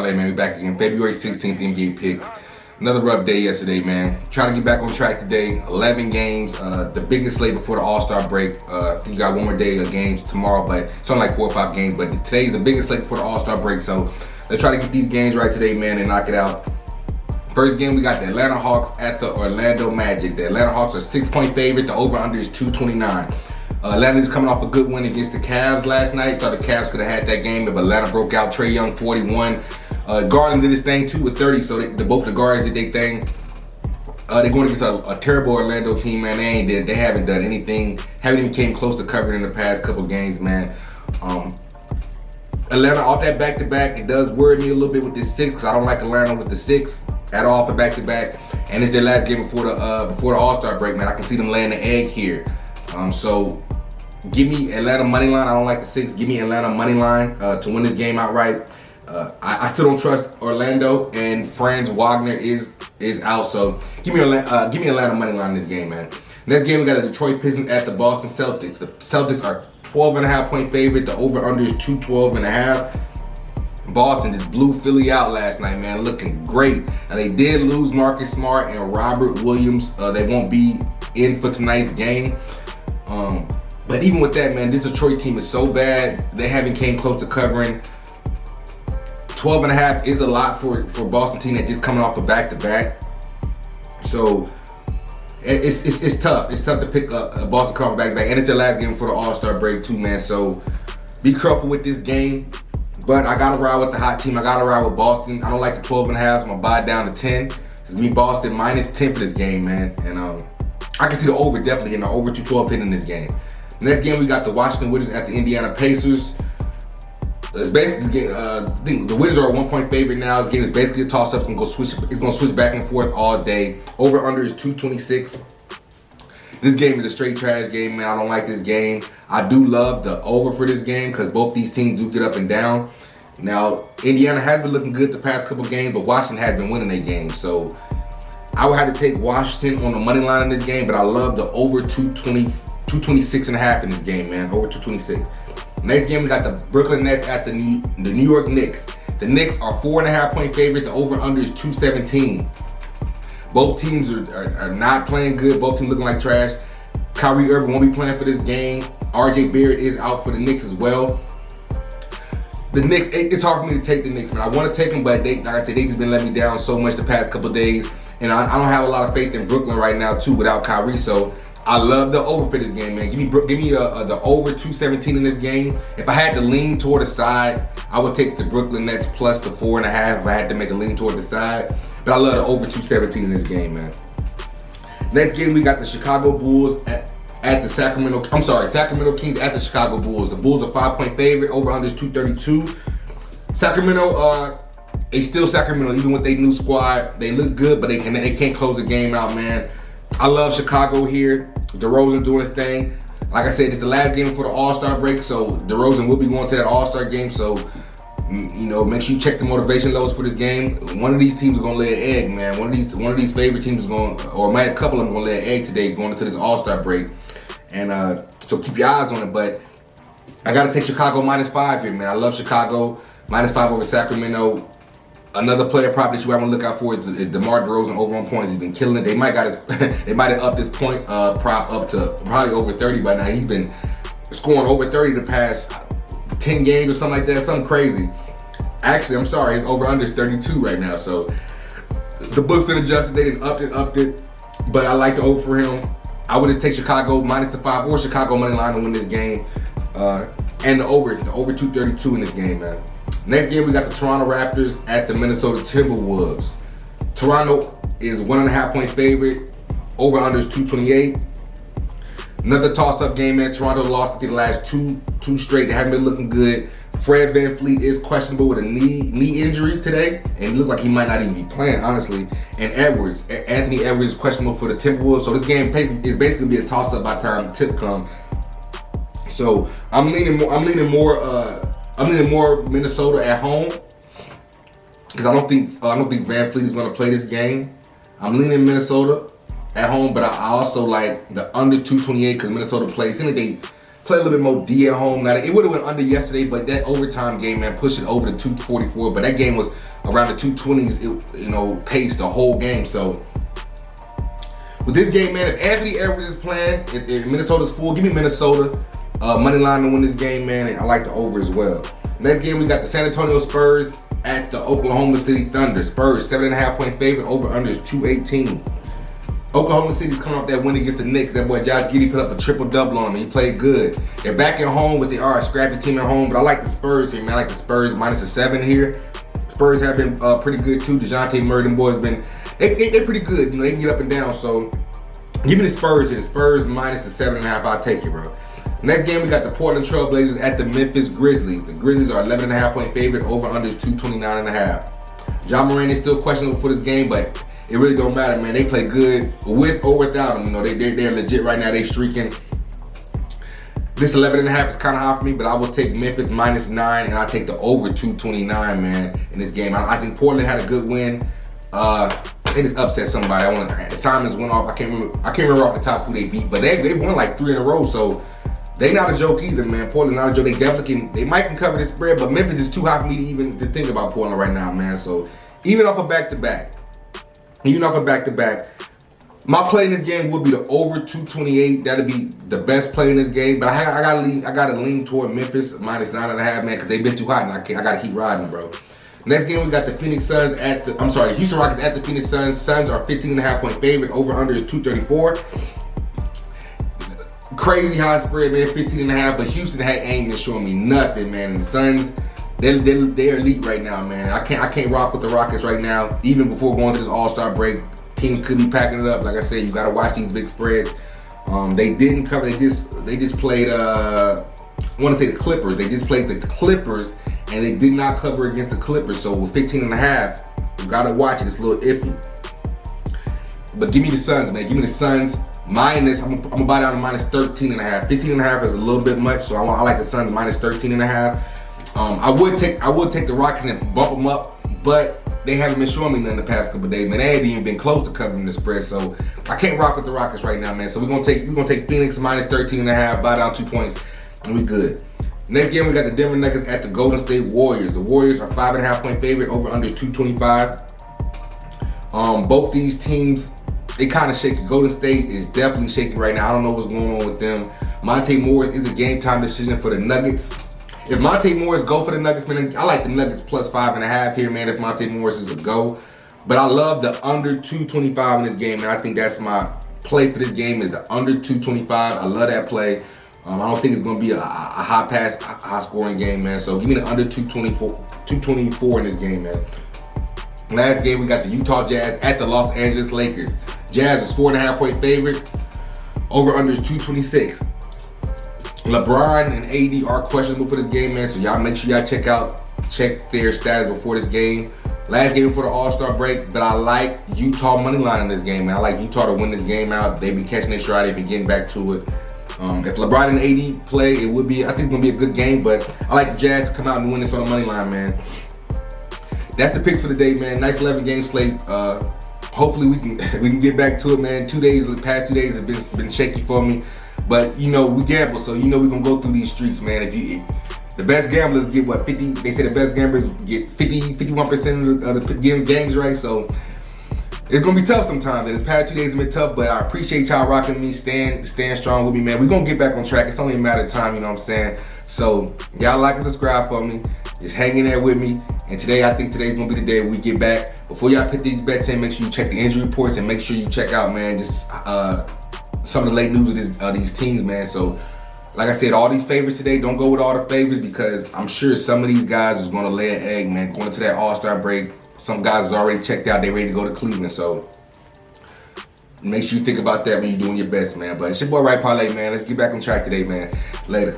Parlay, man. We back again. February 16th NBA picks. Another rough day yesterday, man. Trying to get back on track today. 11 games. The biggest slate before the All-Star break. You got one more day of games tomorrow, but it's only like 4 or 5 games. But today's the biggest slate before the All-Star break. So let's try to get these games right today, man, and knock it out. First game, we got the Atlanta Hawks at the Orlando Magic. The Atlanta Hawks are 6-point favorite. The over-under is 229. Atlanta's coming off a good win against the Cavs last night. Thought the Cavs could have had that game if Atlanta broke out. Trae Young, 41. Garland did his thing too with 30, so both the guards did their thing. They're going against a terrible Orlando team, man. They haven't done anything, haven't even came close to covering in the past couple games, man. Atlanta off that back-to-back, it does worry me a little bit with this 6, because I don't like Atlanta with the 6 at all for back-to-back. And it's their last game before the All-Star break, man. I can see them laying the egg here. So give me Atlanta money line. I don't like the 6. Give me Atlanta money line to win this game outright. I still don't trust Orlando, and Franz Wagner is out. So give me Atlanta money line in this game, man. Next game, we got the Detroit Pistons at the Boston Celtics. The Celtics are 12.5-point favorite. The over/under is 212.5. Boston just blew Philly out last night, man. Looking great. And they did lose Marcus Smart and Robert Williams. They won't be in for tonight's game. But even with that, man, this Detroit team is so bad. They haven't came close to covering. 12.5 is a lot for Boston team that just coming off a back-to-back. So it's tough. It's tough to pick a Boston cover back-to-back, and it's their last game for the All-Star break too, man. So be careful with this game. But I gotta ride with the hot team. I gotta ride with Boston. I don't like the 12.5. So I'm gonna buy it down to 10. It's gonna be Boston -10 for this game, man. And I can see the over definitely hitting, the over 212 hitting this game. Next game, we got the Washington Wizards at the Indiana Pacers. It's basically the Wizards are a 1-point favorite now. This game is basically a toss-up. It's gonna switch back and forth all day. Over/under is 226. This game is a straight trash game, man. I don't like this game. I do love the over for this game because both these teams do get up and down. Now, Indiana has been looking good the past couple games, but Washington has been winning their games. So I would have to take Washington on the money line in this game, but I love the over 226.5 in this game, man. Over 226. Next game, we got the Brooklyn Nets at the New York Knicks. The Knicks are 4.5-point favorite. The over/under is 217. Both teams are not playing good. Both teams looking like trash. Kyrie Irving won't be playing for this game. RJ Barrett is out for the Knicks as well. The Knicks, it's hard for me to take the Knicks, man. I want to take them, but like I said, they just been letting me down so much the past couple of days. And I don't have a lot of faith in Brooklyn right now, too, without Kyrie. So I love the over for this game, man. Give me the over 217 in this game. If I had to lean toward the side, I would take the Brooklyn Nets plus the 4.5 if I had to make a lean toward the side. But I love the over 217 in this game, man. Next game, we got the Chicago Bulls at the Sacramento Kings at the Chicago Bulls. The Bulls are 5-point favorite. Over/under is 232. Sacramento, they still Sacramento, even with their new squad. They look good, but they can't close the game out, man. I love Chicago here. Derozan doing his thing. Like I said, it's the last game for the All-Star break, so Derozan will be going to that All-Star game. So, you know, make sure you check the motivation levels for this game. One of these teams is gonna lay an egg, man. One of these favorite teams is going, or might a couple of them gonna lay an egg today going into this All-Star break. And so keep your eyes on it. But I gotta take Chicago -5 here, man. I love Chicago -5 over Sacramento. Another player prop that you want to look out for is Demar Derozan over on points. He's been killing it. They might have upped this point prop up to probably over 30 by now. He's been scoring over 30 the past 10 games or something like that. Something crazy. Actually, I'm sorry. His over/under is 32 right now. So the books didn't adjust it. They didn't upped it. But I like the over for him. I would just take Chicago -5 or Chicago money line to win this game. And the over 232 in this game, man. Next game, we got the Toronto Raptors at the Minnesota Timberwolves. Toronto is 1.5-point favorite. Over/under is 228. Another toss-up game, man. Toronto lost the last two straight. They haven't been looking good. Fred VanVleet is questionable with a knee injury today, and it looks like he might not even be playing, honestly. And Anthony Edwards is questionable for the Timberwolves. So this game is basically gonna be a toss-up by the time the tip comes. So I'm leaning more Minnesota at home because I don't think VanVleet is going to play this game. I'm leaning Minnesota at home, but I also like the under 228 because Minnesota plays. Seems like Play a little bit more D at home. Now, it would have went under yesterday, but that overtime game, man, pushed it over to 244. But that game was around the 220s, pace the whole game. So with this game, man, if Anthony Edwards is playing, if Minnesota's full, give me Minnesota. Money line to win this game, man, and I like the over as well. Next game, we got the San Antonio Spurs at the Oklahoma City Thunder. Spurs, 7.5-point favorite, over under is 218. Oklahoma City's coming off that win against the Knicks. That boy Josh Giddey put up a triple-double on him. He played good. They're back at home with the scrappy team at home, but I like the Spurs here, man. I like the Spurs minus a 7 here. Spurs have been pretty good too. DeJounte Murray, them boys been, they're pretty good. They can get up and down. So give me the Spurs here. The Spurs minus the 7.5. I'll take it, bro. Next game, we got the Portland Trail Blazers at the Memphis Grizzlies. The Grizzlies are 11.5-point favorite. Over under is 229.5. Ja Morant is still questionable for this game, but it really don't matter, man. They play good with or without him. They're legit right now. They streaking. This 11.5 is kind of high for me, but I will take Memphis minus 9, and I'll take the over 229, man, in this game. I think Portland had a good win. They just upset somebody. Simons went off. I can't remember off the top who they beat, but they won like 3 in a row, so they not a joke either, man. Portland not a joke. They definitely they might cover this spread, but Memphis is too high for me to even think about Portland right now, man. So even off a back-to-back, my play in this game would be the over 228. That'd be the best play in this game. But I gotta lean toward Memphis minus 9.5, man, because they've been too hot, and I gotta keep riding, bro. Next game, we got the Houston Rockets at the Phoenix Suns. Suns are 15.5-point favorite. Over under is 234. Crazy high spread, man, 15.5. But Houston ain't been showing me nothing, man. And the Suns, they're elite right now, man. I can't rock with the Rockets right now. Even before going to this All-Star break, teams could be packing it up. Like I said, you gotta watch these big spreads. They didn't cover. They just played. I want to say the Clippers. They just played the Clippers, and they did not cover against the Clippers. So with 15.5, you gotta watch it. It's a little iffy. But give me the Suns, man. Give me the Suns minus. I'm gonna buy down to minus 13.5. 15.5 is a little bit much, so I like the Suns minus 13.5. I would take the Rockets and bump them up, but they haven't been showing me nothing the past couple of days, man. They haven't even been close to covering the spread, so I can't rock with the Rockets right now, man. So we're gonna take Phoenix minus 13.5, buy down 2 points, and we good. Next game, we got the Denver Nuggets at the Golden State Warriors. The Warriors are 5.5-point favorite. Over under is 225. Both these teams, they kind of shaky. Golden State is definitely shaky right now. I don't know what's going on with them. Monte Morris is a game time decision for the Nuggets. If Monte Morris go for the Nuggets, man, I like the Nuggets plus 5.5 here, man, if Monte Morris is a go. But I love the under 225 in this game, and I think that's my play for this game is the under 225. I love that play. I don't think it's going to be a high-scoring game, man. So give me the under 224 in this game, man. Last game, we got the Utah Jazz at the Los Angeles Lakers. Jazz is 4.5-point favorite. Over-under is 226. LeBron and AD are questionable for this game, man. So y'all make sure y'all check their status before this game. Last game before the All-Star break, but I like Utah money line in this game, man. I like Utah to win this game out. They've been catching their stride. They've been getting back to it. If LeBron and AD play, I think it's gonna be a good game. But I like the Jazz to come out and win this on the money line, man. That's the picks for the day, man. Nice 11-game slate. Hopefully we can get back to it, man. The past 2 days have been shaky for me. But we gamble, so we're gonna go through these streaks, man. If the best gamblers get 50, they say the best gamblers get 51% of the games right. So it's gonna be tough sometimes. And this past 2 days have been tough, but I appreciate y'all rocking me, staying strong with me, man. We're gonna get back on track. It's only a matter of time, you know what I'm saying? So y'all like and subscribe for me. Just hanging there with me. And I think today's gonna be the day we get back. Before y'all put these bets in, make sure you check the injury reports and make sure you check out, man, just some of the late news of these teams, man. So, like I said, all these favorites today, don't go with all the favorites because I'm sure some of these guys is going to lay an egg, man. Going into that All-Star break, some guys is already checked out. They ready to go to Cleveland. So, make sure you think about that when you're doing your best, man. But it's your boy, WRIGHT Parlay, man. Let's get back on track today, man. Later.